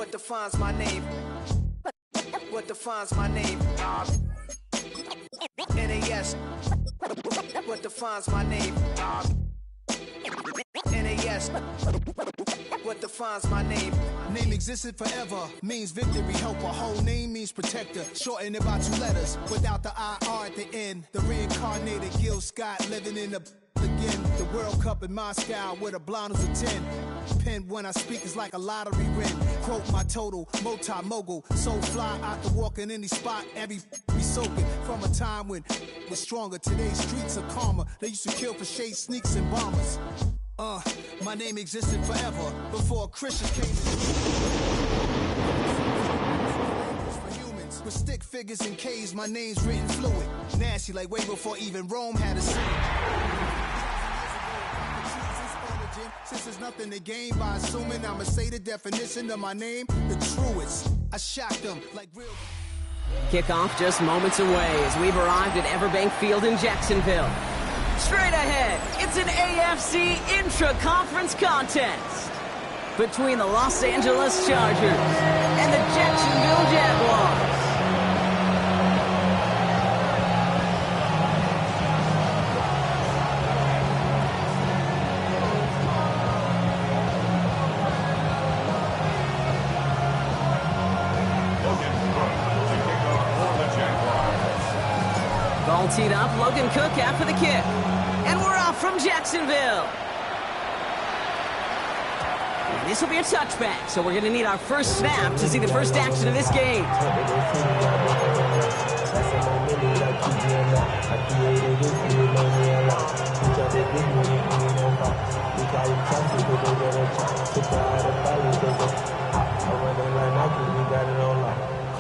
What defines my name? What defines my name? NAS. What defines my name? NAS. What defines my name? Name existed forever, means victory, helper. Whole name means protector. Shorten it by 2 letters, without the IR at the end. The reincarnated Gil Scott living in the again. The World Cup in Moscow with a blonde who's a 10. Pen when I speak is like a lottery win. Quote my total, multi-mogul. So fly, I can walk in any spot, every be soaking. From a time when was stronger, today's streets are calmer. They used to kill for shade sneaks and bombers. My name existed forever before Christians came for humans. With stick figures and K's, my name's written fluid. Nasty like way before even Rome had a city. Since there's nothing to gain by assuming I'ma say the definition of my name, the truest. I shocked them like real. Kickoff just moments away as we've arrived at Everbank Field in Jacksonville. Straight ahead, it's an AFC intra-conference contest between the Los Angeles Chargers and the Jacksonville Jaguars. Ball teed up, Logan Cook after the kick. And we're off from Jacksonville. And this will be a touchback, so we're going to need our first snap to see the first action of this game.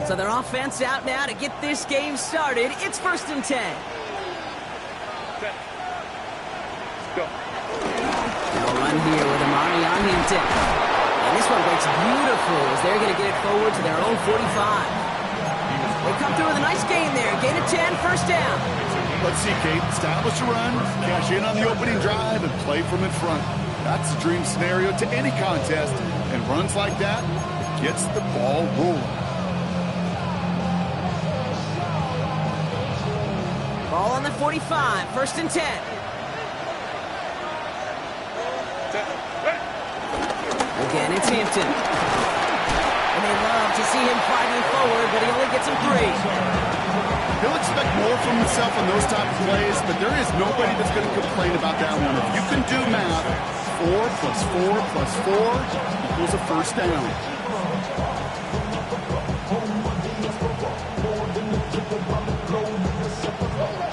So their offense out now to get this game started. It's 1st and 10. Go. They'll run here with Amari on Hinton. And this one breaks beautiful as they're going to get it forward to their own 45. They come through with a nice gain there. Gain of 10, first down. Let's see, Kate. Establish a run, cash in on the opening drive, and play from in front. That's the dream scenario to any contest. And runs like that gets the ball rolling. Ball on the 45, 1st and 10. Again, it's Hampton. And they love to see him fighting forward, but he only gets him 3. He'll expect more from himself on those type of plays, but there is nobody that's going to complain about that one. If you can do math, 4 plus 4 plus 4 equals a first down.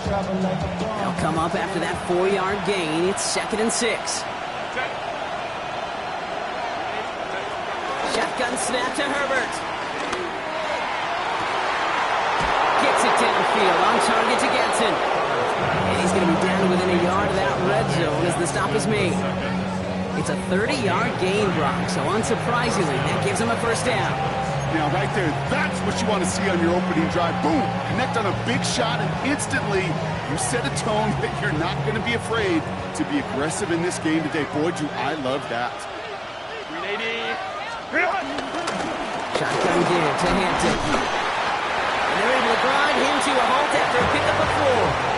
They'll come up after that 4-yard gain. It's 2nd and 6. Shotgun snap to Herbert. Gets it downfield, on target to Getson. And he's going to be down within a yard of that red zone as the stop is made. It's a 30-yard gain, Brock, so unsurprisingly, that gives him a first down. Now, right there, that's what you want to see on your opening drive. Boom! Connect on a big shot, and instantly you set a tone that you're not going to be afraid to be aggressive in this game today. Boy, do I love that. 380. Shotgun give to Hampton. And they're able to grind him to a halt after a pickup of 4.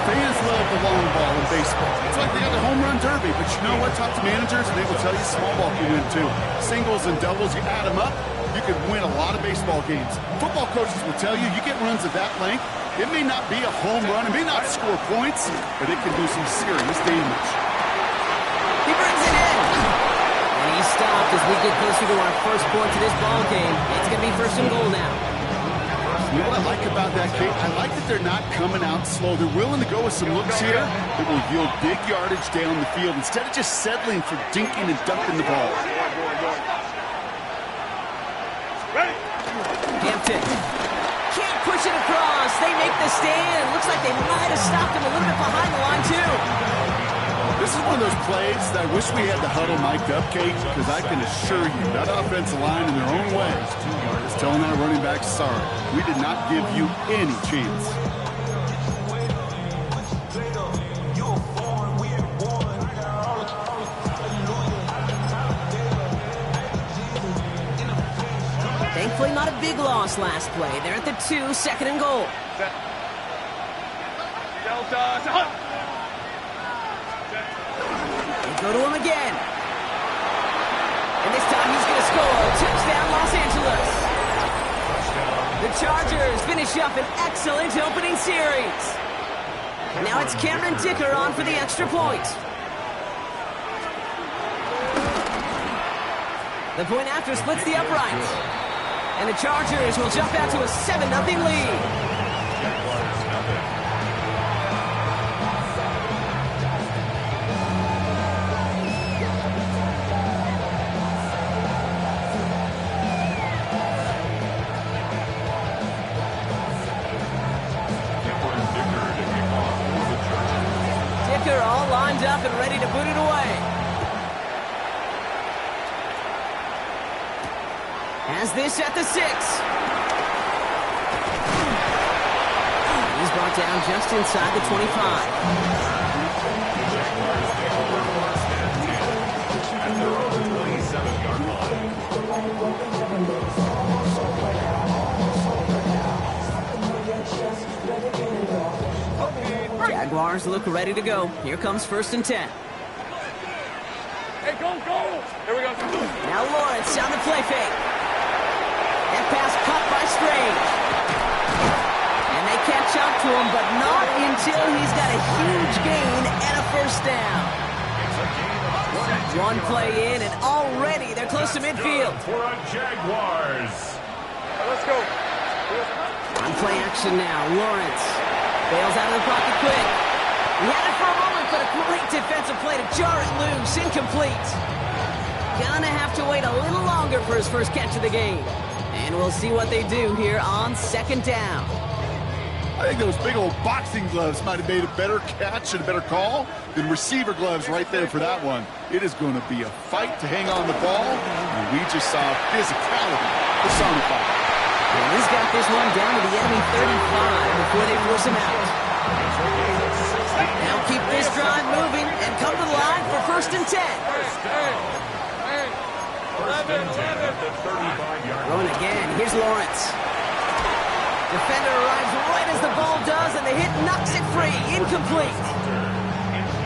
Fans love the long ball in baseball. It's like they got the home run derby, but you know what? Talk to managers, and they will tell you small ball can win too. Singles and doubles, you add them up, you can win a lot of baseball games. Football coaches will tell you, you get runs of that length, it may not be a home run, it may not score points, but it can do some serious damage. He brings it in. And he's stopped as we get closer to our first point to this ball game. It's going to be 1st and goal now. You know what I like about that, Kate? I like that they're not coming out slow. They're willing to go with some looks here that will yield big yardage down the field instead of just settling for dinking and dunking the ball. Hampton can't push it across. They make the stand. Looks like they might have stopped him a little bit behind the line, too. This is one of those plays that I wish we had the huddle mic'd up, Kate, because I can assure you that offensive line in their own way is telling our running backs, sorry, we did not give you any chance. Hopefully not a big loss last play. They're at the 2, second and goal. Set. Delta. Set. They go to him again. And this time he's going to score. Touchdown, Los Angeles. The Chargers finish up an excellent opening series. Now it's Cameron Dicker on for the extra point. The point after splits the uprights. And the Chargers will jump out to a 7-0 lead. Dicker all lined up and ready to boot it away. Has this at the 6. He's brought down just inside the 25. Jaguars look ready to go. Here comes 1st and 10. Hey, go! Here we go. Now Lawrence on the play fake. That pass caught by Strange. And they catch up to him, but not until he's got a huge gain and a 1st down. One play in, and already they're close to midfield. For a Jaguars. Let's go. On play action now, Lawrence bails out of the pocket quick. He had it for a moment, but a great defensive play to jar it loose. Incomplete. Gonna have to wait a little longer for his first catch of the game. And we'll see what they do here on 2nd down. I think those big old boxing gloves might have made a better catch and a better call than receiver gloves right there for that one. It is going to be a fight to hang on the ball, and we just saw physicality personified. And he's got this one down to the enemy 35 before they force him out. Now keep this drive moving and come to the line for 1st and 10. 11. Throwing again. Here's Lawrence. Defender arrives right as the ball does, and the hit knocks it free. Incomplete.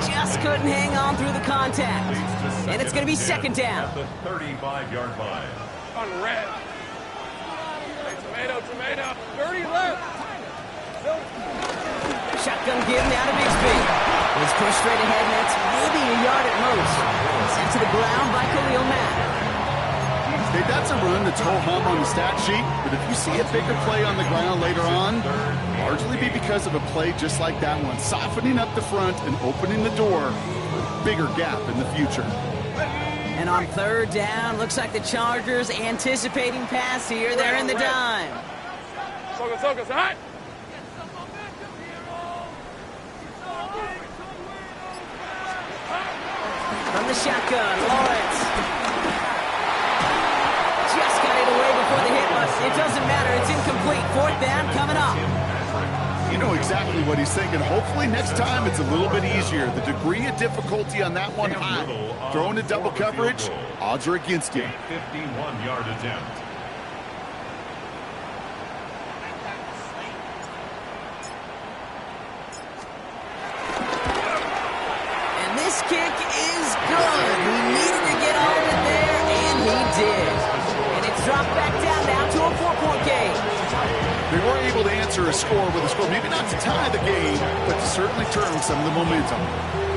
Just couldn't hang on through the contact. And it's going to be 2nd down. At the 35-yard line. On red. Hey, tomato. 30 left. Shotgun give now to Bixby. He's pushed straight ahead, and that's maybe a yard at most. Sent to the ground by Khalil Mack. Hey, that's a run that's ho-hum on the stat sheet, but if you see a bigger play on the ground later on, largely be because of a play just like that one, softening up the front and opening the door for a bigger gap in the future. And on 3rd down, looks like the Chargers anticipating pass here. They're in the dime. Soka, hot. From the shotgun, Lawrence. Just got it away before the hit, but it doesn't matter. It's incomplete. 4th down coming up. You know exactly what he's thinking. Hopefully next time it's a little bit easier. The degree of difficulty on that one high. Throwing to double coverage, odds are against you. 51-yard attempt. And this kick is good. He needed to get all of it there, and he did. And it's dropped back down now to a 4-point game. They were able to answer a score with a score, maybe not to tie the game, but to certainly turn some of the momentum.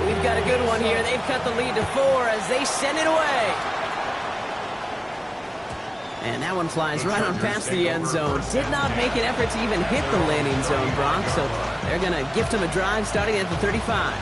We've got a good one here. They've cut the lead to 4 as they send it away. And that one flies right on past the end zone. Did not make an effort to even hit the landing zone, Brock, so they're going to gift him a drive starting at the 35.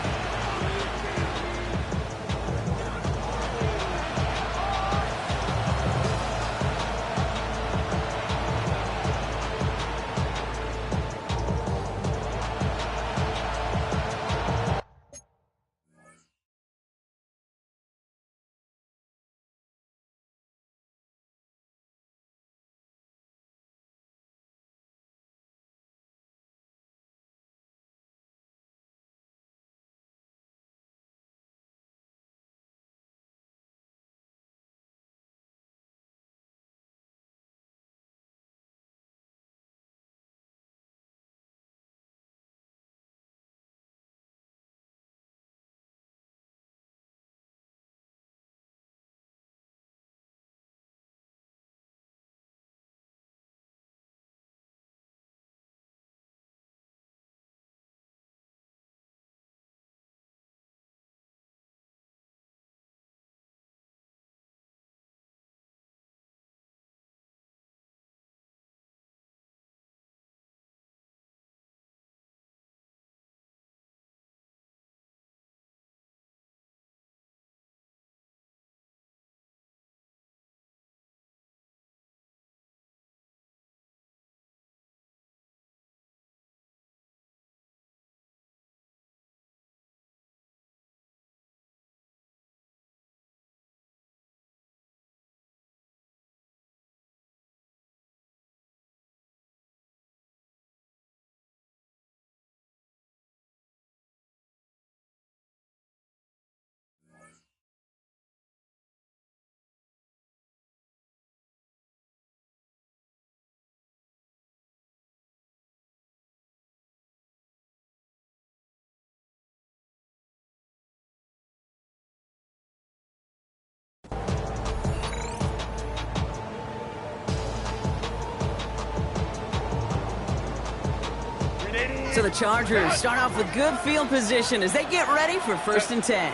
So the Chargers start off with good field position as they get ready for 1st and 10.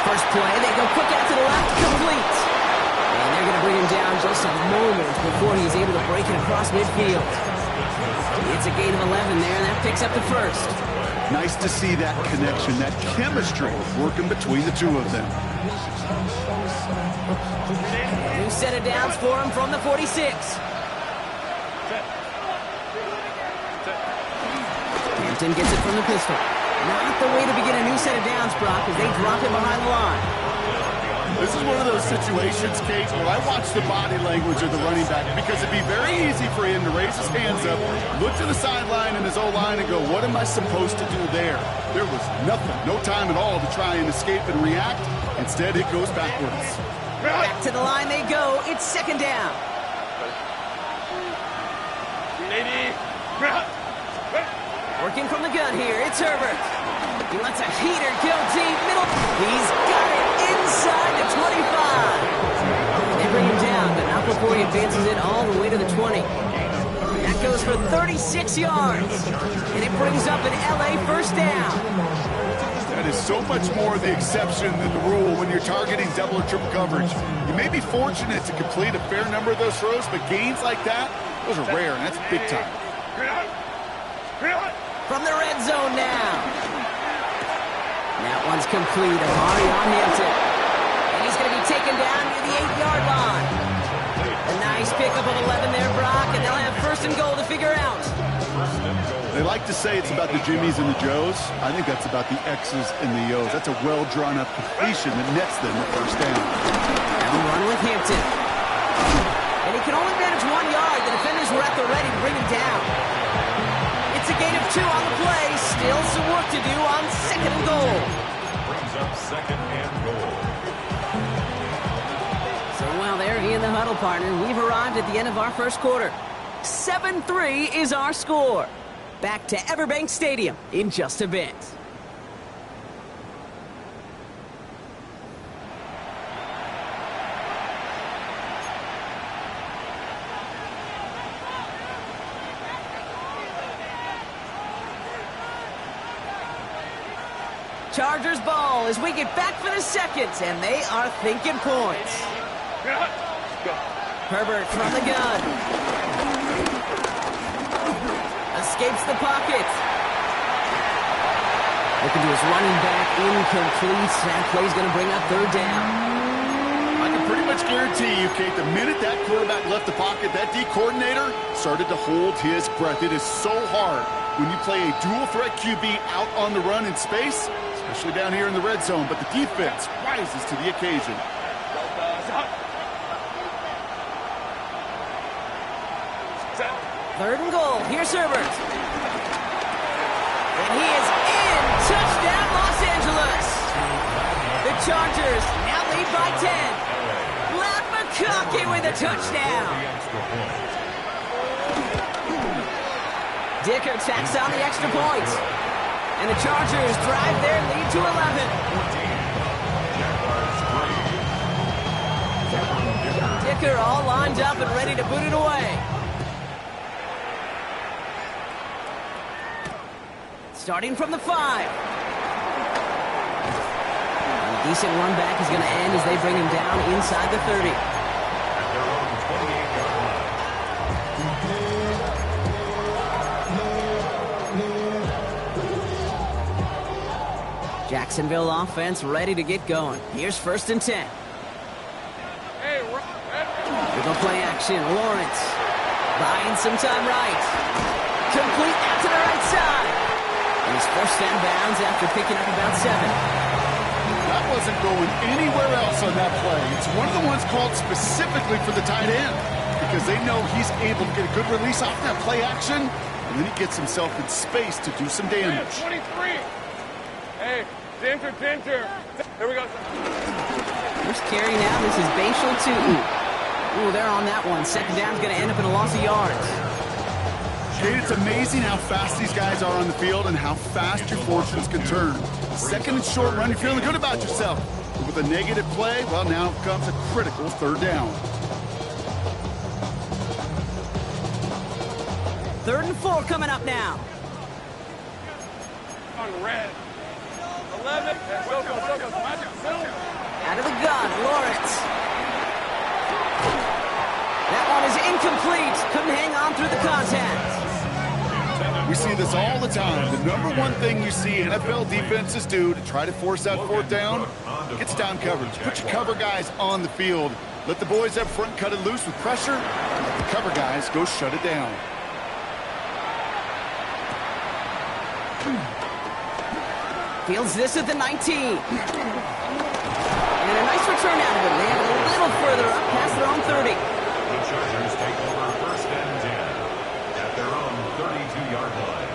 First play, they go quick out to the left, complete. And they're going to bring him down just a moment before he's able to break it across midfield. It's a gain of 11 there, and that picks up the first. Nice to see that connection, that chemistry working between the two of them. New set of downs for him from the 46. Hampton gets it from the pistol. Not the way to begin a new set of downs, Brock, as they drop him behind the line. This is one of those situations, Kate, where I watch the body language of the running back because it'd be very easy for him to raise his hands up, look to the sideline and his O-line and go, what am I supposed to do there? There was nothing, no time at all to try and escape and react. Instead, it goes backwards. Back to the line they go. It's 2nd down. Working from the gun here, it's Herbert. He lets a heater go deep middle. He's got it inside the 25. They bring him down, but not before he advances it all the way to the 20. That goes for 36 yards. And it brings up an LA 1st down. That is so much more the exception than the rule when you're targeting double or triple coverage. You may be fortunate to complete a fair number of those throws, but gains like that, those are rare, and that's big time. From the red zone now. That one's complete. Amari on Hampton. And he's going to be taken down near the 8-yard line. A nice pickup of 11 there, Brock, and they'll have 1st and goal to figure out. They like to say it's about the Jimmies and the Joes. I think that's about the X's and the O's. That's a well-drawn-up completion that nets them the 1st down. Now run with Hampton. And he can only manage 1 yard. The defenders were at the ready to bring him down. It's a gain of 2 on the play. Still some work to do on 2nd and goal. Brings up 2nd and goal. So while they're in the huddle, partner, we've arrived at the end of our 1st quarter. 7-3 is our score. Back to Everbank Stadium in just a bit. Chargers ball as we get back for the 2nd, and they are thinking points. Herbert from the gun. Escapes the pocket. Looking to his running back, incomplete. That play's going to bring up 3rd down. I can pretty much guarantee you, Kate, the minute that quarterback left the pocket, that D coordinator started to hold his breath. It is so hard when you play a dual-threat QB out on the run in space, especially down here in the red zone, but the defense rises to the occasion. 3rd and goal. Here's Herbert. And he is in. Touchdown, Los Angeles. The Chargers now lead by 10. Matt McConkey with a touchdown. Dicker tacks on the extra point. And the Chargers drive their lead to 11. Dicker all lined up and ready to boot it away. Starting from the 5. And a decent run back is going to end as they bring him down inside the 30. At their own 28-yard line. Jacksonville offense ready to get going. Here's 1st and 10. We're going to play action. Lawrence buying some time right. Complete out to the right side. And he's forced down bounds after picking up about 7. That wasn't going anywhere else on that play. It's one of the ones called specifically for the tight end because they know he's able to get a good release off that play action, and then he gets himself in space to do some damage. 23. Hey, Dinter. Here we go. First carry now. This is Bashal Tootin. Ooh, they're on that one. 2nd down's going to end up in a loss of yards. Kate, it's amazing how fast these guys are on the field and how fast your fortunes can turn. 2nd and short run, you're feeling good about yourself. With a negative play, well, now comes a critical third down. 3rd and 4 coming up now. On red. 11. Out of the gun, Lawrence. That one is incomplete. Couldn't hang on through the contact. We see this all the time. The number one thing you see NFL defenses do to try to force that 4th down, gets down coverage. Put your cover guys on the field. Let the boys up front cut it loose with pressure. And let the cover guys go shut it down. Fields this at the 19. And a nice return out of him. They have it a little further up past their own 30. The Chargers take over 1st and 10 at their own 32-yard line.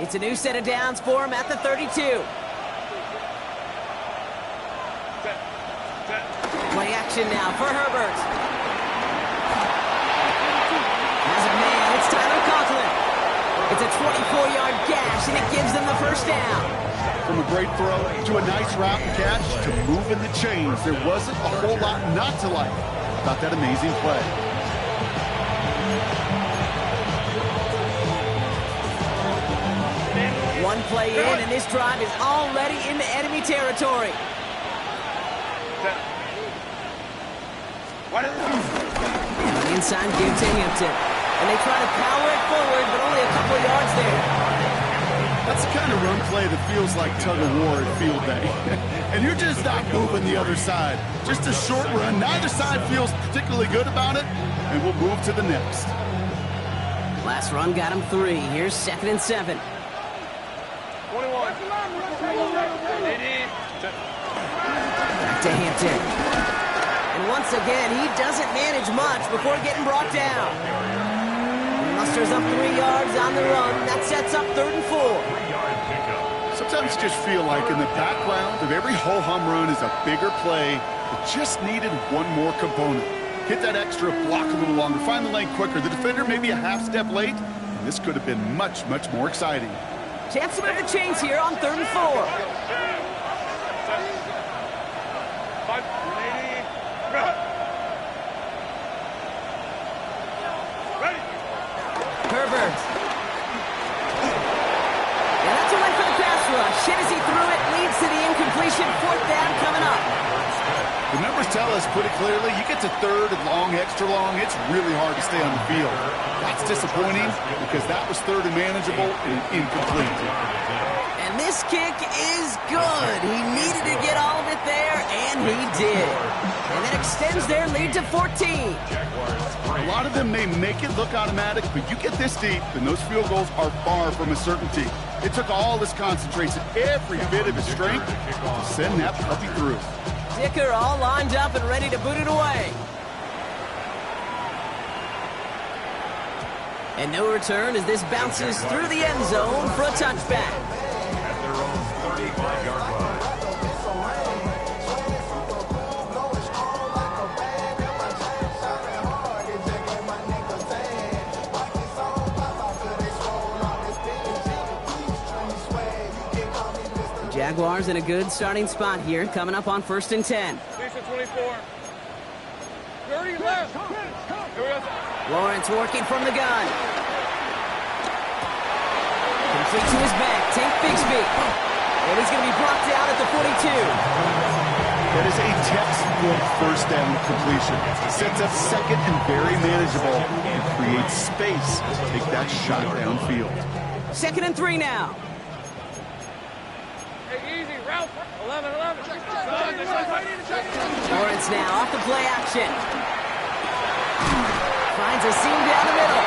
It's a new set of downs for him at the 32. Play action now for Herbert. As a man, it's Tyler Conklin. It's a 24-yard gash, and it gives them the 1st down. From a great throw to a nice route and catch to moving the chains, there wasn't a whole lot not to like about that amazing play. One play in, and this drive is already into enemy territory. And the inside give to Hampton. And they try to power it forward, but only a couple of yards there. That's the kind of run play that feels like tug-of-war at field day. And you're just not moving the other side. Just a short run. Neither side feels particularly good about it, and we'll move to the next. Last run got him 3. Here's 2nd and 7. 21. Back to Hampton. And once again, he doesn't manage much before getting brought down. He musters up 3 yards on the run. That sets up 3rd and 4. 3-yard pickup. Sometimes you just feel like in the background of every ho-hum run is a bigger play that just needed one more component. Hit that extra block a little longer, find the lane quicker. The defender may be a half step late, and this could have been much, much more exciting. Chance to move the chains here on 3rd and 4. Herbert. And that's a win for the pass rush. Shit as he threw it leads to the incompletion. 4th down coming up. The numbers tell us pretty clearly, you get to 3rd and long, extra long, it's really hard to stay on the field. That's disappointing because that was 3rd and manageable and incomplete. And this kick is good. He needed to get all of it there, and he did. And that extends their lead to 14. A lot of them may make it look automatic, but you get this deep, and those field goals are far from a certainty. It took all his concentration, every bit of his strength, to send that puppy through. Dicker all lined up and ready to boot it away. And no return as this bounces through the end zone for a touchback. At their own 35-yard line. Jaguars in a good starting spot here, coming up on 1st and 10. 24. 30 left. Here we go. Lawrence working from the gun. Complete to his back, Tank Bigsby. And he's going to be brought down at the 42. That is a textbook 1st down completion. Sets up 2nd and very manageable and creates space to take that shot downfield. 2nd and 3 now. Hey, easy. Route 11. Lawrence now off the play action. Finds a seam down the middle.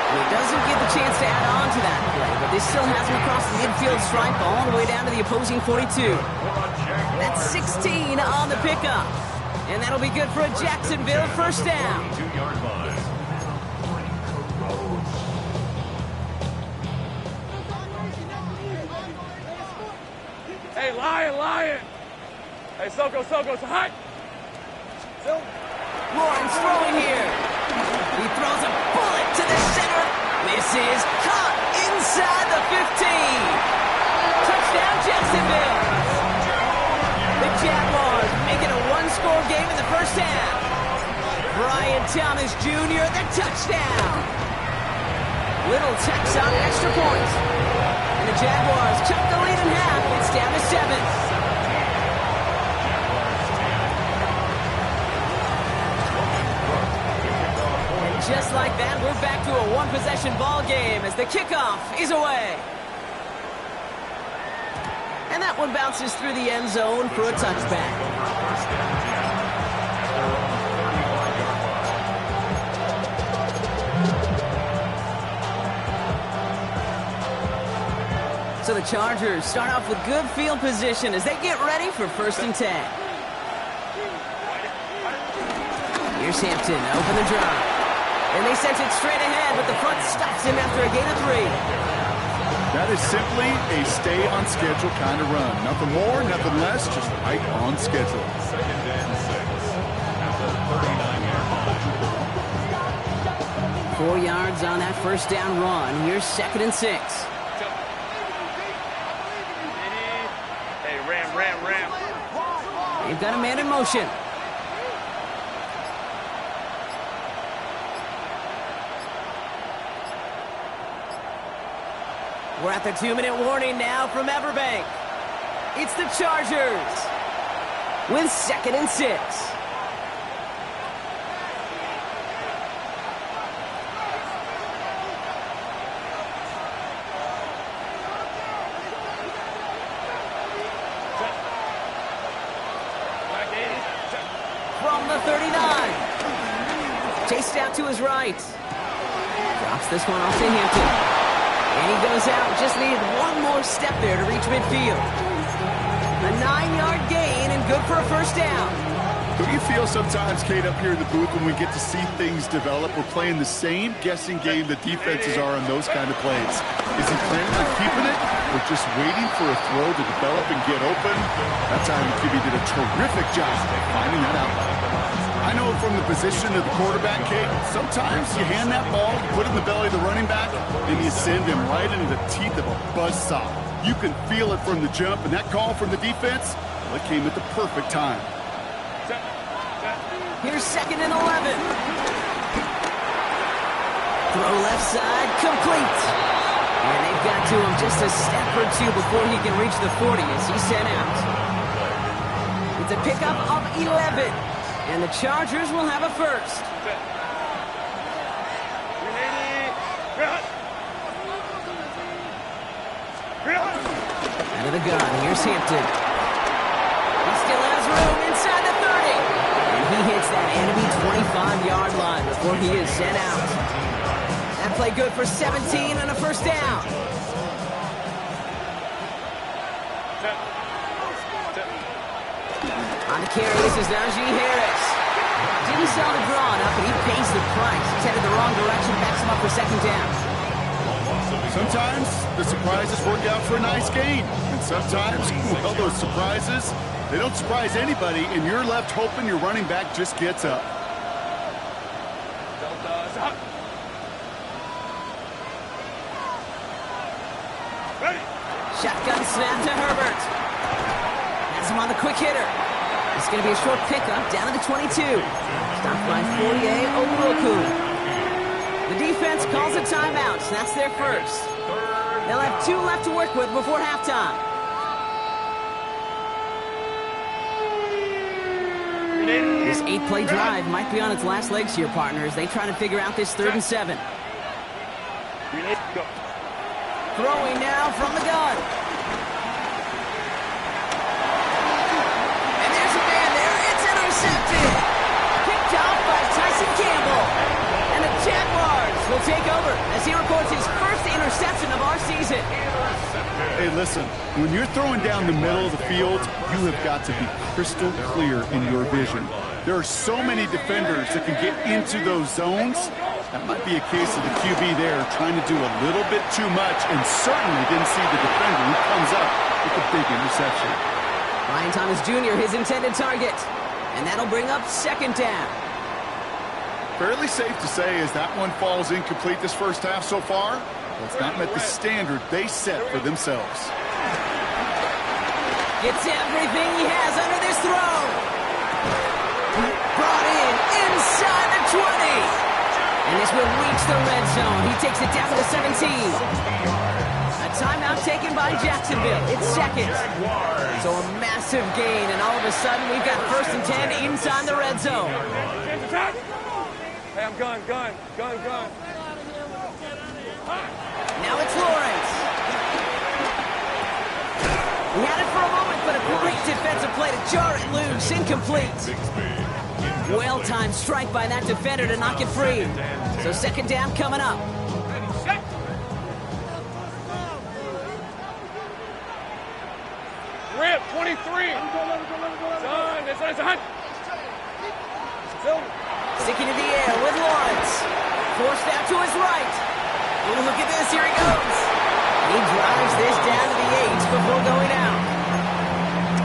He doesn't get the chance to add on to that play, but this still has him across the midfield stripe all the way down to the opposing 42. That's 16 on the pickup. And that'll be good for a Jacksonville 1st down. 2-yard line. Hey, Lion. Hey, Soko, high. Lawrence throwing here. He throws a bullet to the center. This is caught inside the 15. game in the first half. Brian Thomas Jr., the touchdown. Little takes out extra points. And the Jaguars cut the lead in half. It's down to 7. Just like that, we're back to a one-possession ball game as the kickoff is away. And that one bounces through the end zone for a touchback. So the Chargers start off with good field position as they get ready for 1st and 10. Here's Hampton, open the drive. And they sent it straight ahead, but the front stops him after a gain of 3. That is simply a stay-on-schedule kind of run. Nothing more, nothing less, just right on schedule. 2nd and 6 at the 39-yard line. 4 yards on that first down run. Here's 2nd and 6. Hey, ram. They've got a man in motion. We're at the 2-minute warning now from Everbank. It's the Chargers with 2nd and 6. From the 39. Chased out to his right. Drops this one off to Hampton. And he goes out, just needed one more step there to reach midfield. A 9-yard gain and good for a first down. Don't you feel sometimes, Kate, up here in the booth when we get to see things develop, we're playing the same guessing game the defenses are on those kind of plays? Is he planning on keeping it or just waiting for a throw to develop and get open? That time, QB did a terrific job finding that out. I know from the position of the quarterback, Kate, sometimes you hand that ball, put it in the belly of the running back, and you send him right into the teeth of a buzzsaw. You can feel it from the jump, and that call from the defense, well, it came at the perfect time. Here's 2nd and 11. Throw left side, complete. And they've got to him just a step or two before he can reach the 40 as he's sent out. It's a pickup of 11. And the Chargers will have a first. Out of the gun, here's Hampton. He still has room inside the 30. And he hits that enemy 25-yard line before he is sent out. That play good for 17 and a first down. On the carry, this is Najee Harris. Didn't sell the draw enough, but he pays the price. He's headed the wrong direction, backs him up for 2nd down. Sometimes the surprises work out for a nice gain. And sometimes, well, those surprises, they don't surprise anybody, and you're left hoping your running back just gets up. Shotgun snap to Herbert. That's him on the quick hitter. It's going to be a short pickup down to the 22. Stopped by Fourier Oluokun. The defense calls a timeout. That's their first. They'll have 2 left to work with before halftime. This 8-play drive might be on its last legs here, partners. They try to figure out this 3rd and 7. Throwing now from the gun. And there's a man there. It's intercepted. Picked off by Tyson Campbell. And the Jaguars will take over as he records his first interception of our season. Hey, listen, when you're throwing down the middle of the field, you have got to be crystal clear in your vision. There are so many defenders that can get into those zones. That might be a case of the QB there trying to do a little bit too much and certainly didn't see the defender who comes up with a big interception. Brian Thomas Jr., his intended target. And that'll bring up 2nd down. Fairly safe to say as that one falls incomplete this first half so far, well, it's not met the standard they set for themselves. Gets everything he has under this throw. And this will reach the red zone. He takes it down to the 17. A timeout taken by Jacksonville. It's seconds. So a massive gain, and all of a sudden we've got 1st and 10 inside the red zone. Hey, I'm gun. Now it's Lawrence. He had it for a moment, but a great defensive play to jar it loose. Incomplete. Well-timed strike by that defender to knock it free. So 2nd down coming up. Rip, 23. Done. It's a hunt. Sticking to the air with Lawrence. Forced out to his right. Oh, look at this. Here he goes. He drives this down to the 8 before going out.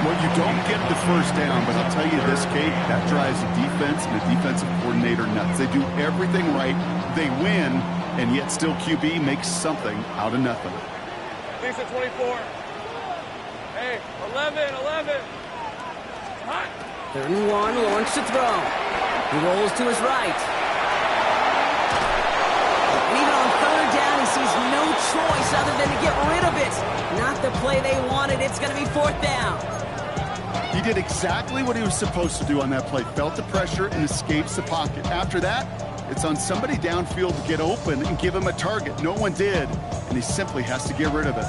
Well, you don't get the 1st down, but I'll tell you this, Kate, that drives the defense and the defensive coordinator nuts. They do everything right. They win, and yet still QB makes something out of nothing. Lisa, 24. Hey, 11. Hot. 3rd and 1, Lawrence to throw. He rolls to his right. And even on 3rd down, he sees no choice other than to get rid of it. Not the play they wanted. It's going to be 4th down. He did exactly what he was supposed to do on that play. Felt the pressure and escapes the pocket. After that, it's on somebody downfield to get open and give him a target. No one did, and he simply has to get rid of it.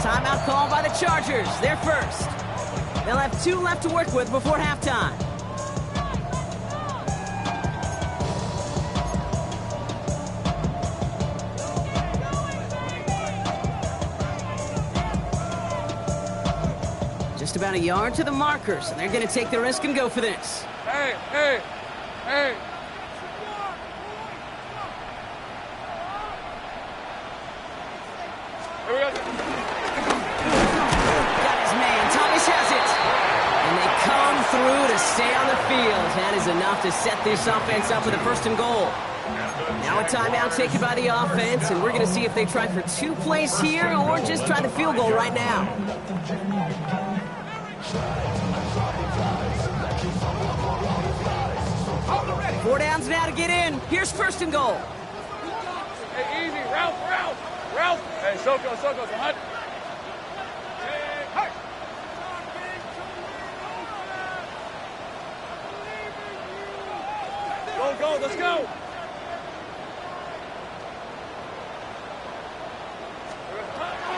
Timeout called by the Chargers. They're first. They'll have 2 left to work with before halftime. Just about a yard to the markers, and they're going to take the risk and go for this. Hey. Here we go. Got his man. Thomas has it. And they come through to stay on the field. That is enough to set this offense up with a 1st and goal. Now a timeout taken by the offense, and we're going to see if they try for 2 plays here or just try the field goal right now. 4 downs now to get in. Here's 1st and goal. Hey, easy. Ralph. Hey, Soko, hot. Hey. Go, let's go.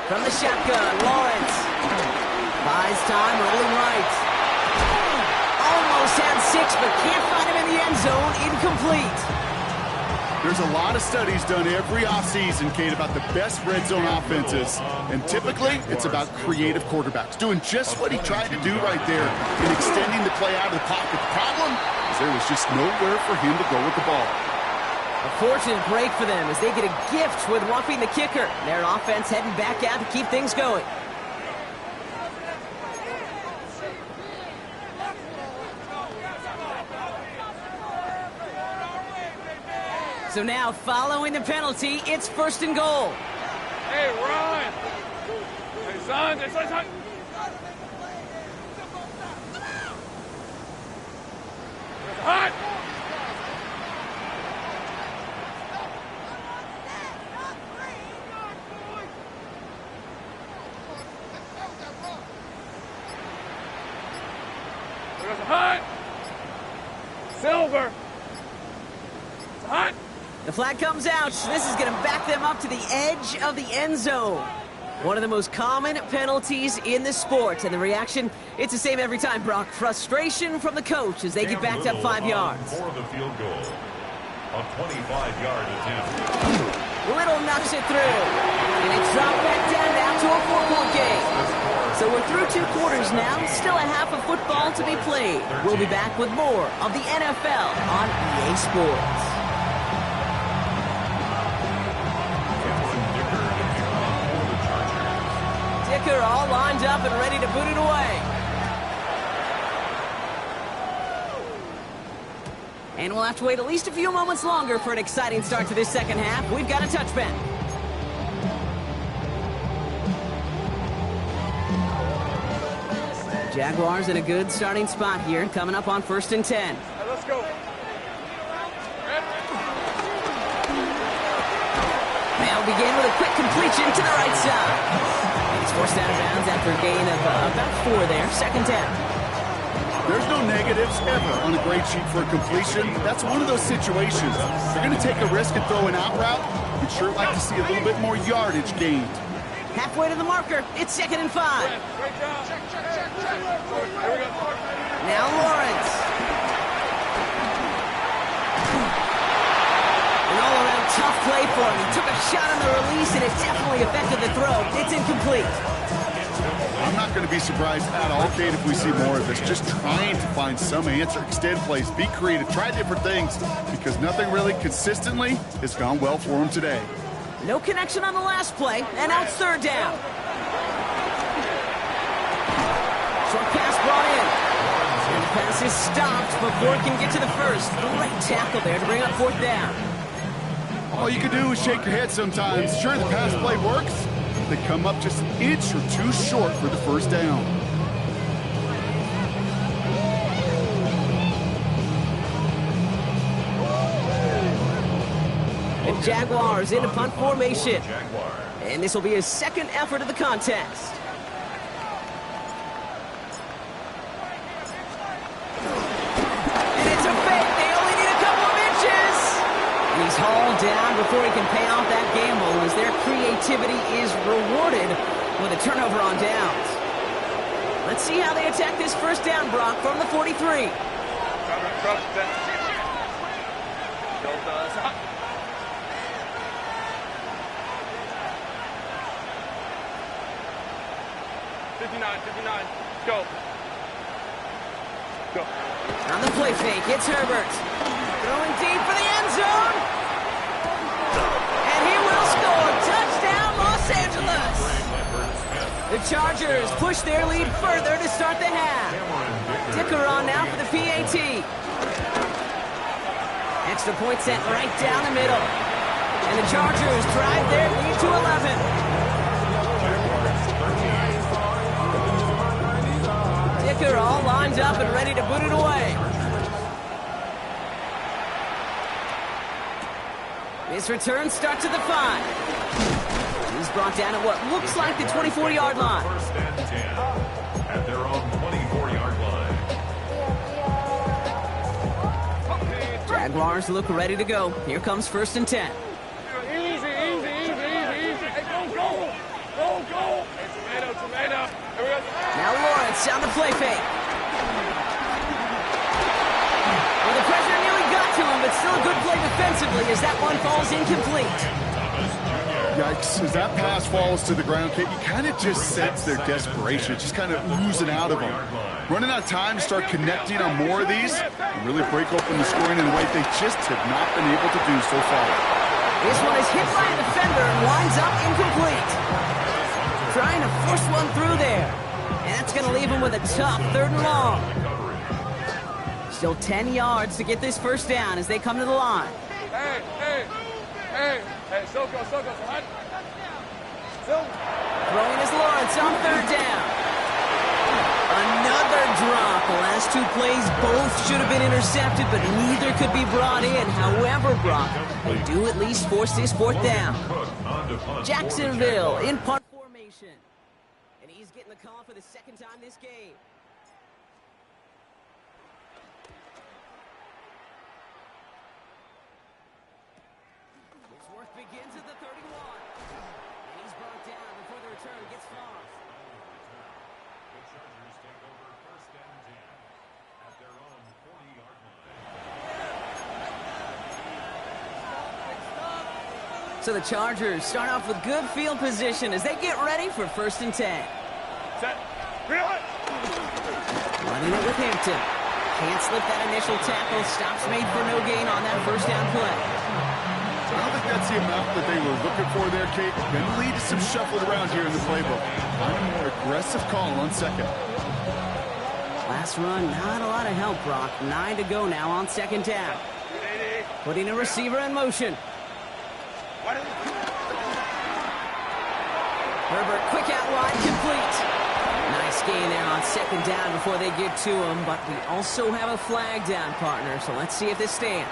From the shotgun, Lawrence. Buys time, rolling right. Almost had 6, but can't find him in the end zone. Incomplete. There's a lot of studies done every offseason, Kate, about the best red zone offenses. And typically, it's about creative quarterbacks, doing just what he tried to do right there in extending the play out of the pocket. The problem is there was just nowhere for him to go with the ball. A fortunate break for them as they get a gift with whopping the kicker. Their offense heading back out to keep things going. So now, following the penalty, it's 1st and goal. Hey, Ron. Hey, son. Hot. Hot. Silver. It's hot. The flag comes out. This is going to back them up to the edge of the end zone. One of the most common penalties in the sport. And the reaction, it's the same every time, Brock. Frustration from the coach as they get backed up 5 yards. For the field goal. A 25-yard attempt. Little knocks it through. And it's dropped back down now to a 4-point game. So we're through 2 quarters now. Still a half of football to be played. We'll be back with more of the NFL on EA Sports. Dicker all lined up and ready to boot it away. And we'll have to wait at least a few moments longer for an exciting start to this second half. We've got a touchback. Jaguars in a good starting spot here, coming up on 1st and 10. Hey, let's go. They'll begin with a quick completion to the right side. And he's forced out of bounds after a gain of about 4 there. 2nd down. There's no negatives ever on a grade sheet for a completion. That's one of those situations. They're going to take a risk and throw an out route. You'd sure like to see a little bit more yardage gained. Halfway to the marker. It's 2nd and 5. Great job. Check. Here we go. Now Lawrence. An all-around tough play for him. He took a shot on the release, and it definitely affected the throw. It's incomplete. I'm not going to be surprised at all, Kate, if we see more of this. Just trying to find some answer, extend plays, be creative, try different things, because nothing really consistently has gone well for him today. No connection on the last play, and now it's 3rd down. Short pass brought in. And the pass is stopped before it can get to the first. Great tackle there to bring up 4th down. All you can do is shake your head sometimes. Sure, the pass play works. They come up just an inch or 2 short for the 1st down. The Jaguars into punt formation. And this will be his 2nd effort of the contest. And it's a fake. They only need a couple of inches. And he's hauled down before he can pay off that gamble as their creativity is rewarded with a turnover on downs. Let's see how they attack this 1st down, Brock, from the 43. Go. On the play fake, it's Herbert. Throwing deep for the end zone. And he will score. Touchdown, Los Angeles. The Chargers push their lead further to start the half. Dicker on now for the PAT. Extra point set right down the middle. And the Chargers drive their lead to 11. Dicker all lined up and ready to boot it away. His return starts at the 5. He's brought down at what looks like the 24-yard line. 1st and 10 at their own 24-yard line. Jaguars look ready to go. Here comes 1st and 10. Easy. Hey, go. Hey, tomato. Here we go. Now Lawrence on the play fake. Well, the pressure nearly got to him, but still a good play defensively as that one falls incomplete. Yikes, as that pass falls to the ground, Kate, you kind of just sense their desperation. It's just kind of oozing out of them. Running out of time to start connecting on more of these and really break open the scoring in a way they just have not been able to do so far. This one is hit by a defender and winds up incomplete. Trying to force one through there. And that's going to leave him with a tough 3rd and long. Still 10 yards to get this 1st down as they come to the line. Hey, so go, son. Throwing is Lawrence on 3rd down. Another drop. The last 2 plays both should have been intercepted, but neither could be brought in. However, Brock, they do at least force this 4th down. Jacksonville in punt formation. And he's getting the call for the 2nd time this game. His work begins at the 31. And he's brought down before the return gets far. The Chargers take over 1st and 10 at their own 40-yard line. So the Chargers start off with good field position as they get ready for 1st and 10. Set. Reel it. Running it with Hampton. Can't slip that initial tackle. Stops made for no gain on that 1st down play. I don't think that's the amount that they were looking for there, Kate. Going to lead to some shuffled around here in the playbook. Find a more aggressive call on 2nd. Last run, not a lot of help, Brock. 9 to go now on 2nd down. Putting a receiver in motion. Herbert, quick out wide, complete. Nice Nice gain there on second down before they get to him, but we also have a flag down, partner, so let's see if this stands.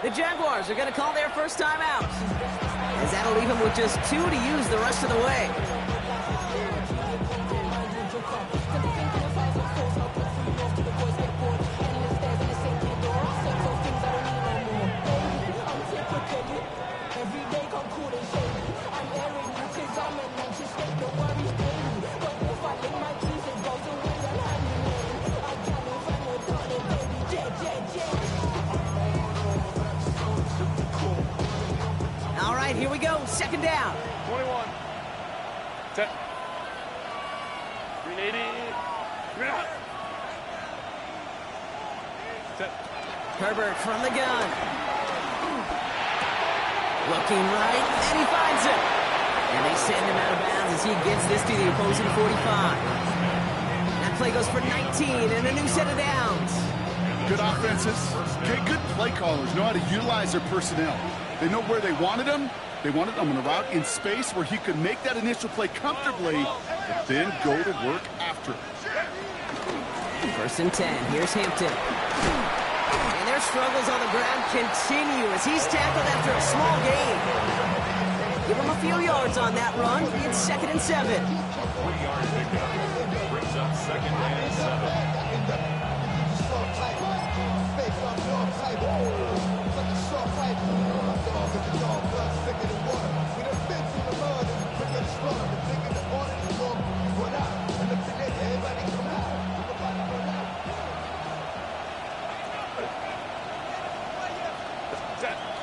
The Jaguars are going to call their first time out, as that'll leave them with just 2 to use the rest of the way. All right, here we go. Second down. 21. Set. 380. Set. Herbert from the gun. Looking right, and he finds it. And they send him out of bounds as he gets this to the opposing 45. That play goes for 19 and a new set of downs. Good offenses, good play callers know how to utilize their personnel. They know where they wanted him. They wanted him on a route in space where he could make that initial play comfortably, but then go to work after it. First and 10. Here's Hampton. And their struggles on the ground continue as he's tackled after a small gain. Give him a few yards on that run. It's second and 7. 3-yard pickup. Brings up second and 7.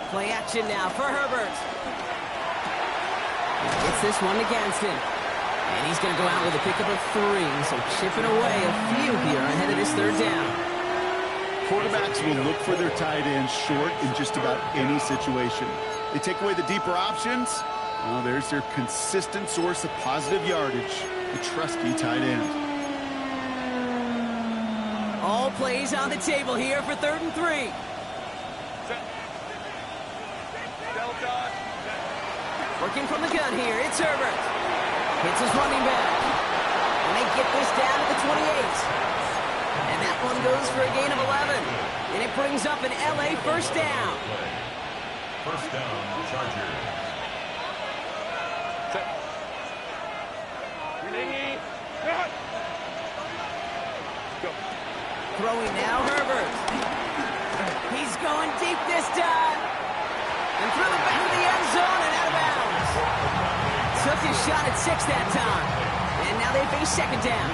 Play action now for Herbert. Gets this one against him. And he's going to go out with a pickup of 3. So chipping away a few here ahead of this third down. Quarterbacks will look for their tight ends short in just about any situation. They take away the deeper options. Well, there's their consistent source of positive yardage, the trusty tight end. All plays on the table here for 3rd and 3. Working from the gun here, it's Herbert. Hits his running back. And they get this down to the 28. And that one goes for a gain of 11. And it brings up an LA first down. First down, Chargers. Go. Throwing now, Herbert. He's going deep this time. And through the back of the end zone and out of bounds. Took his shot at 6 that time. And now they face second down.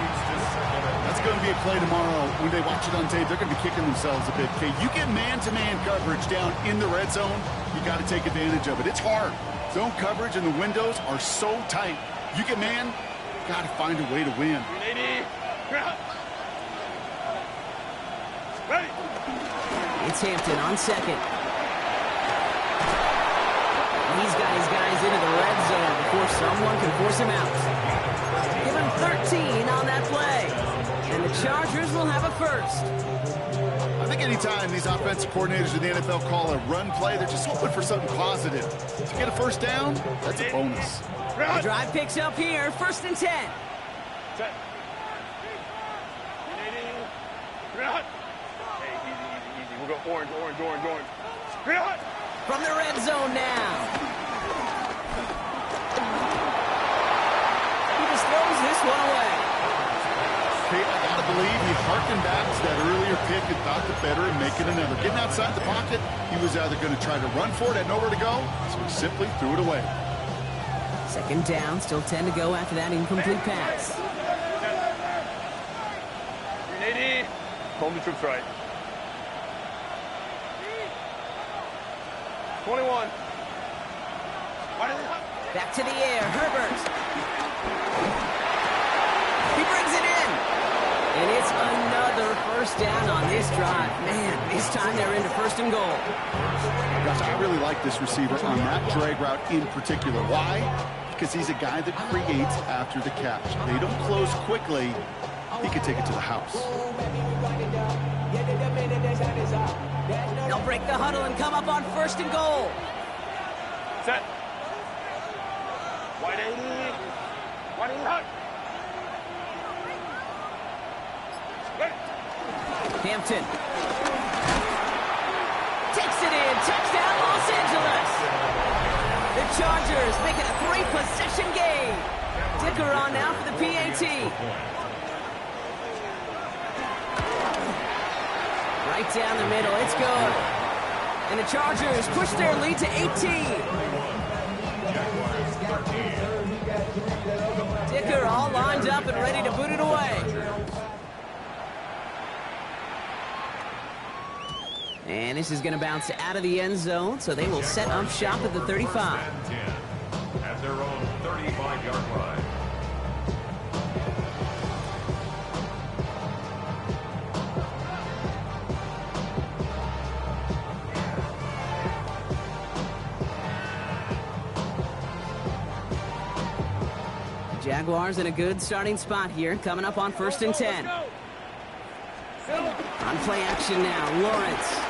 That's going to be a play tomorrow. When they watch it on tape, they're going to be kicking themselves a bit. Okay, you get man-to-man coverage down in the red zone, you got to take advantage of it. It's hard. Zone coverage and the windows are so tight. You get man, got to find a way to win. It's Hampton on second. He's got his guys into the red zone before someone can force him out. Give him 13 on that play. And the Chargers will have a first. I think anytime these offensive coordinators in the NFL call a run play, they're just hoping for something positive. To get a first down, that's a bonus. The drive picks up here, 1st and 10. Set. Hey, easy. We'll go orange. From the red zone now. He just throws this one away. Okay, I got to believe he harkened back to that earlier pick and thought the better and making another. Getting outside the pocket, he was either going to try to run for it, had nowhere to go, so he simply threw it away. Second down, still 10 to go after that incomplete pass. 380. Home the troops right. 21. Back to the air, Herbert. He brings it in. And it's another first down on this drive. Man, this time they're into 1st and goal. Gosh, I really like this receiver on that drag route in particular. Why? Because he's a guy that creates after the catch. They don't close quickly. he could take it to the house. They'll break the huddle and come up on 1st and goal. Set. Wide 80. Wide 80 hut. Hampton. Takes it in. Touchdown, Los Angeles. The Chargers make it a 3-possession game. Dicker on now for the PAT. Right down the middle. It's good. And the Chargers push their lead to 18. Dicker all lined up and ready to boot it away. And this is going to bounce out of the end zone, so they will set up shop at the 35. At their own 35-yard line. Jaguars in a good starting spot here, coming up on 1st and 10. On play action now, Lawrence.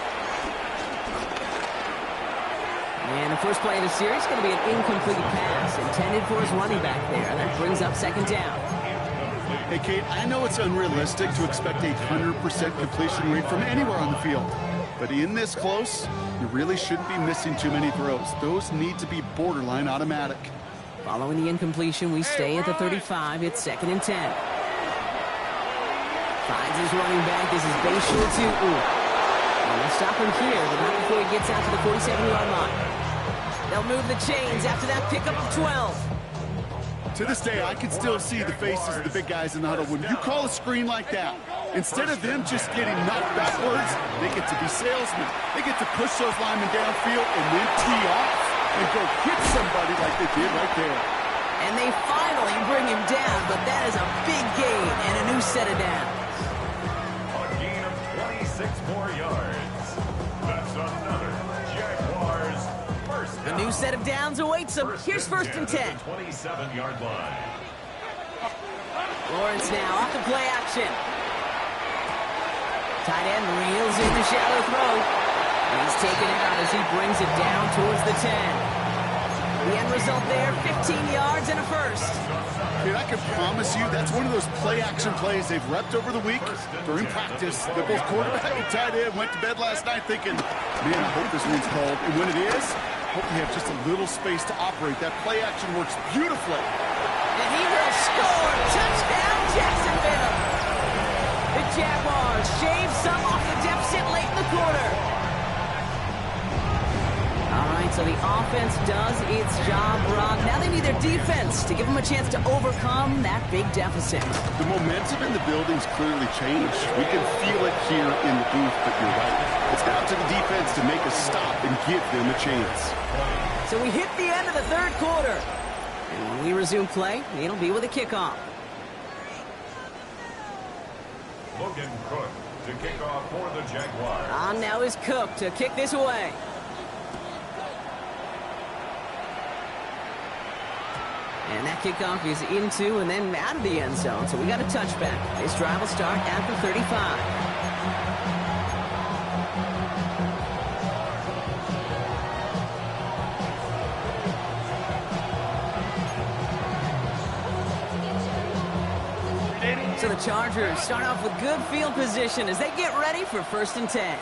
And the first play of the series is going to be an incomplete pass intended for his running back there. That brings up 2nd down. Hey, Kate, I know it's unrealistic to expect a 100% completion rate from anywhere on the field. But in this close, you really shouldn't be missing too many throws. Those need to be borderline automatic. Following the incompletion, we stay at the 35. It's 2nd and 10. Finds his running back. This is Bayshore to And they'll stop him here, but not before he gets out to the 47-yard line. They'll move the chains after that pickup of 12. To this day, I can still see the faces of the big guys in the huddle. When you call a screen like that, instead of them just getting knocked backwards, they get to be salesmen. They get to push those linemen downfield and then tee off and go hit somebody like they did right there. And they finally bring him down, but that is a big gain and a new set of downs. A gain of 26 more yards. That's another Jaguars first down. A new set of downs awaits him. Here's 1st and 10. 27-yard line. Lawrence now off the play action. Tight end reels in the shallow throw. And he's taken out as he brings it down towards the 10. The end result there, 15 yards and a first. Dude, I can promise you that's one of those play-action plays they've repped over the week during practice. The both quarterback and tight end went to bed last night thinking, man, I hope this one's called. And when it is, hope they have just a little space to operate. That play-action works beautifully. And he will score. Touchdown, Jacksonville. The Jaguars shave some off the deficit late in the quarter. All right, so the offense does its job, Brock. Now they need their defense to give them a chance to overcome that big deficit. The momentum in the building's clearly changed. We can feel it here in the booth, but you're right. It's down to the defense to make a stop and give them a chance. So we hit the end of the 3rd quarter. And when we resume play, it'll be with a kickoff. Logan Cook to kick off for the Jaguars. On now is Cook to kick this away. And that kickoff is into and then out of the end zone. So we got a touchback. This drive will start at the 35. So the Chargers start off with good field position as they get ready for 1st and 10.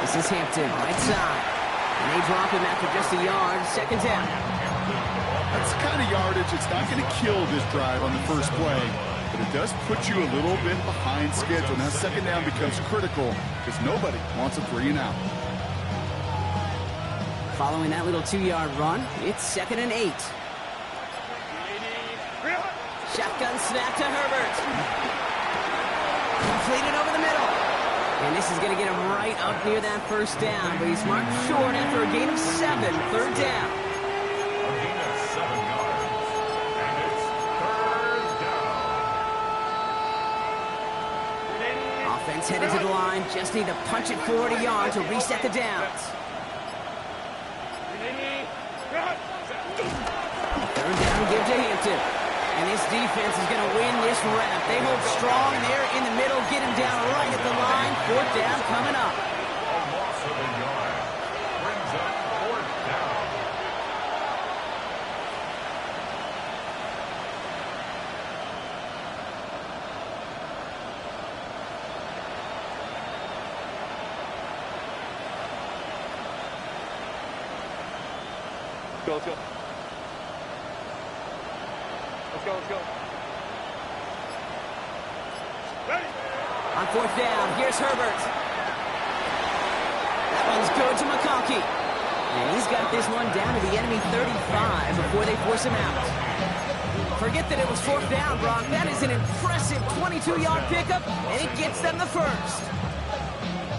This is Hampton, right side. And they drop him after just a yard, 2nd down. That's the kind of yardage it's not going to kill this drive on the first play, but it does put you a little bit behind schedule. Now 2nd down becomes critical because nobody wants a 3 and out. Following that little 2-yard run, it's 2nd and 8. Shotgun snap to Herbert. Completed over the middle. And this is going to get him right up near that 1st down, but he's marked short after a gain of 7, 3rd down. A gain of 7 yards. And it's 3rd down. Offense headed to the line. Just need to punch it forward a yard to reset the downs. 3rd down, give to Hampton. And this defense is going to win this rep. They hold strong there in the middle, get him down right at the line. Fourth down coming up. A loss of a yard. Brings up fourth down. Let's go. Let's go. Ready? On fourth down, here's Herbert. That one's good to McConkey. And he's got this one down to the enemy 35 before they force him out. Forget that it was fourth down, Brock. That is an impressive 22-yard pickup, and it gets them the first.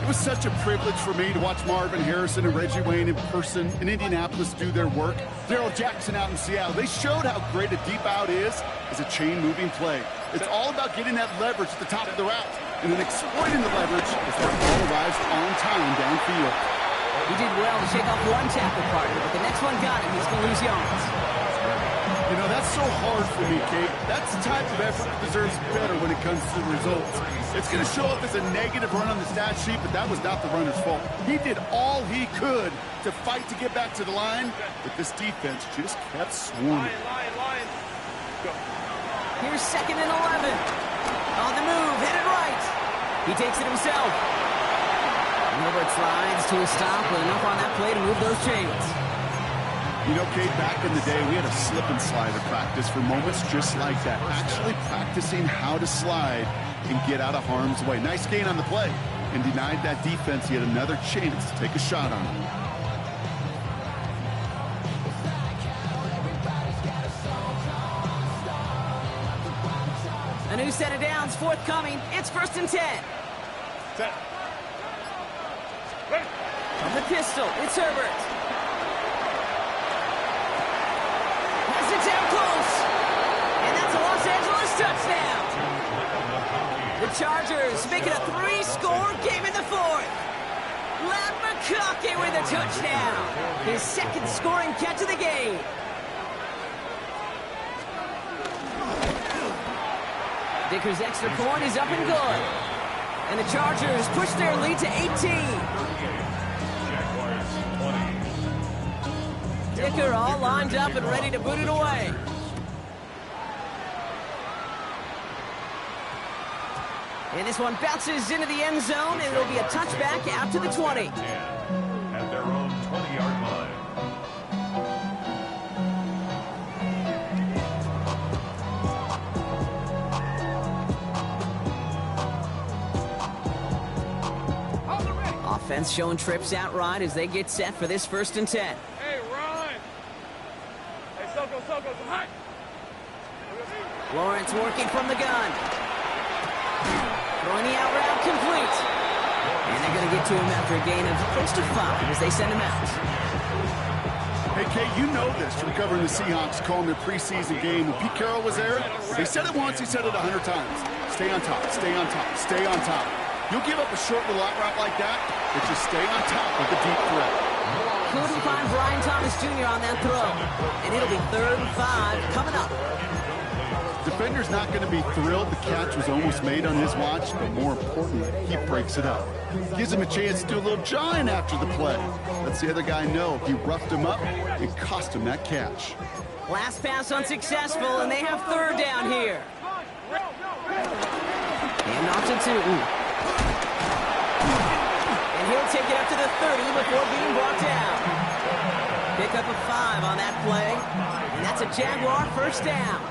It was such a privilege for me to watch Marvin Harrison and Reggie Wayne in person in Indianapolis do their work. Darrell Jackson out in Seattle. They showed how great a deep out is as a chain-moving play. It's all about getting that leverage at the top of the route and then exploiting the leverage as that ball arrives on time downfield. He did well to shake off one tackle partner, but the next one got him. He's going to lose yards. You know, that's so hard for me, Kate. That's the type of effort that deserves better when it comes to the results. It's going to show up as a negative run on the stat sheet, but that was not the runner's fault. He did all he could to fight to get back to the line, but this defense just kept swarming. Line. Go. Here's 2nd and 11. On the move, headed right. He takes it himself. Herbert slides to a stop with enough on that play to move those chains. You know, Kate, back in the day, we had a slip and slide at practice for moments just like that. Actually practicing how to slide and get out of harm's way. Nice gain on the play and denied that defense yet another chance to take a shot on him. A new set of downs forthcoming. It's 1st and 10. Set. Ready? From the pistol, it's Herbert. Has it down close. And that's a Los Angeles touchdown. The Chargers make it a 3-score game in the 4th. Lat McConkey with a touchdown. His 2nd scoring catch of the game. Dicker's extra point is up and good. And the Chargers push their lead to 18. Jaguars 20. Dicker all lined up and ready to boot it away. And this one bounces into the end zone, and it'll be a touchback out to the 20. At their own 20-yard line. Offense showing trips out right as they get set for this 1st and 10. Hey, run. Hey, Soko, come high. Lawrence working from the gun. Throwing the out route complete. And they're going to get to him after a gain of close to 5 as they send him out. Hey, Kate, you know this from covering the Seahawks, calling their preseason game. When Pete Carroll was there, he said it once, he said it 100 times. Stay on top, stay on top, stay on top. You'll give up a short little out route like that, but just stay on top of the deep threat. Couldn't find Brian Thomas Jr. on that throw. And it'll be 3rd and 5 coming up. Defender's not going to be thrilled the catch was almost made on his watch, but more importantly, he breaks it up. Gives him a chance to do a little jawing after the play. Lets the other guy know he roughed him up and cost him that catch. Last pass unsuccessful, and they have 3rd down here. And off to Tootin. And he'll take it up to the 30 before being brought down. Pick up a 5 on that play, and that's a Jaguar 1st down.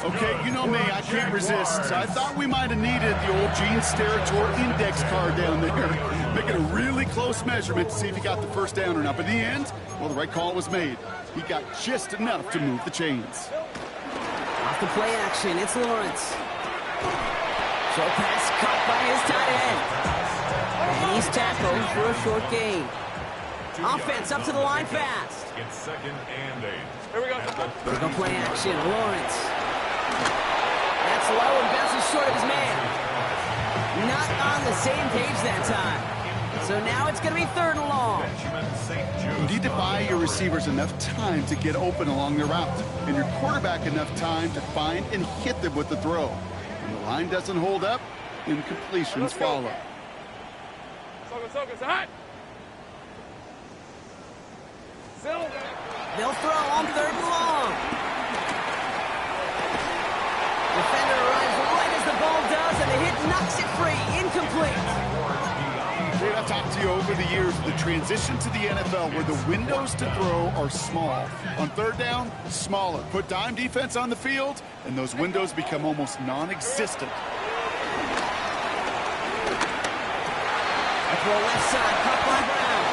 Okay, you know me, I can't resist. So I thought we might have needed the old Gene Steratore index card down there. Making a really close measurement to see if he got the 1st down or not. But in the end, well, the right call was made. He got just enough to move the chains. Off the play action, it's Lawrence. Short pass caught by his tight end. And he's tackled for a short gain. Offense up to the line fast. It's 2nd and 8. Here we go. We're going to play action. Lawrence. That's low and bounces short of his man. Not on the same page that time. So now it's going to be 3rd and long. You need to buy your receivers enough time to get open along their route, and your quarterback enough time to find and hit them with the throw. When the line doesn't hold up, incompletions follow. They'll throw on 3rd and long. Defender arrives right as the ball does, and the hit knocks it free. Incomplete. Dave, I've talked to you over the years of the transition to the NFL where the windows to throw are small. On 3rd down, smaller. Put dime defense on the field, and those windows become almost non-existent. A throw left side, caught by Brown.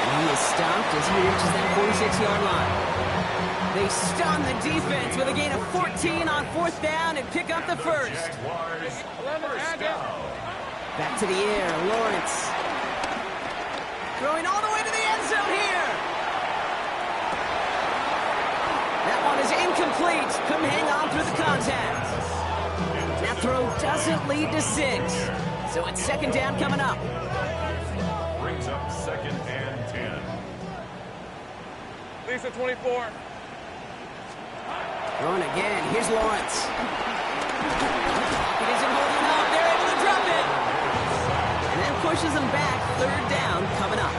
And he is stopped as he reaches that 46-yard line. They stun the defense with a gain of 14 on 4th down and pick up the 1st. Back to the air, Lawrence. Throwing all the way to the end zone here. That one is incomplete. Couldn't hang on through the contact. That throw doesn't lead to 6. So it's 2nd down coming up. Brings up 2nd and 10. Lisa 24. Throwing again. Here's Lawrence. Pocket isn't holding up. They're able to drop it. And then pushes them back. 3rd down coming up.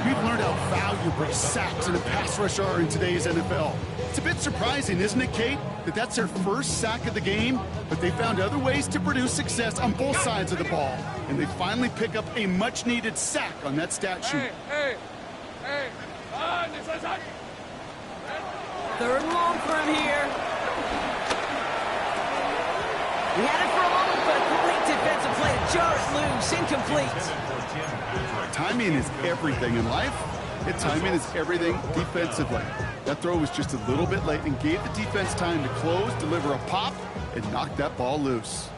We've learned how valuable sacks and a pass rush are in today's NFL. It's a bit surprising, isn't it, Kate, that that's their first sack of the game, but they found other ways to produce success on both sides of the ball. And they finally pick up a much-needed sack on that stat sheet. Hey. 3rd and long for him here. He had it for a moment, but a great defensive play to jar it loose. Incomplete. Timing is everything in life, and timing is everything defensively. That throw was just a little bit late and gave the defense time to close, deliver a pop, and knock that ball loose.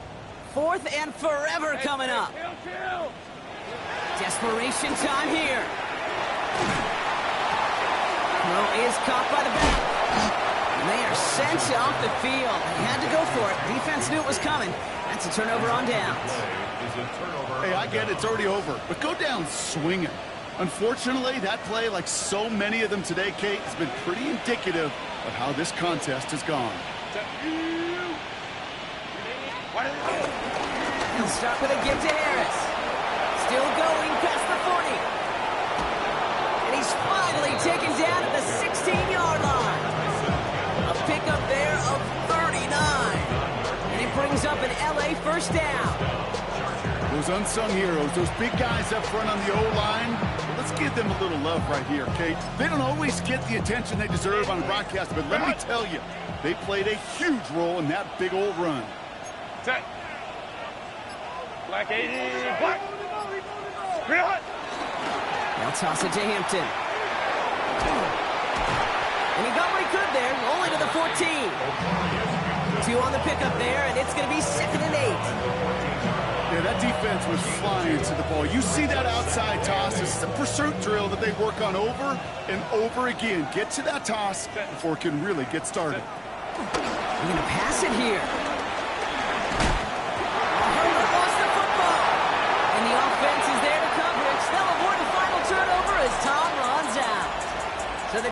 4th and forever coming up. Desperation time here. Throw is caught by the back. And they are sent off the field. They had to go for it. Defense knew it was coming. That's a turnover on downs. Hey, I get it. It's already over. But go down swinging. Unfortunately, that play, like so many of them today, Kate, has been pretty indicative of how this contest has gone. He'll start with a give to Harris. Still going past the 40. And he's finally taken down at the 16-yard line. A pickup there of 39. And it brings up an LA 1st down. Those unsung heroes, those big guys up front on the O-line, well, let's give them a little love right here, Kate. They don't always get the attention they deserve on a broadcast, but let me tell you, they played a huge role in that big old run. Set. Black 80. Black. Real hot. They'll toss it to Hampton. And he got what he could there, only to the 14. 2 on the pickup there, and it's going to be 2nd and 8. Yeah, that defense was flying to the ball. You see that outside toss. This is a pursuit drill that they work on over and over again. Get to that toss before it can really get started. They're going to pass it here.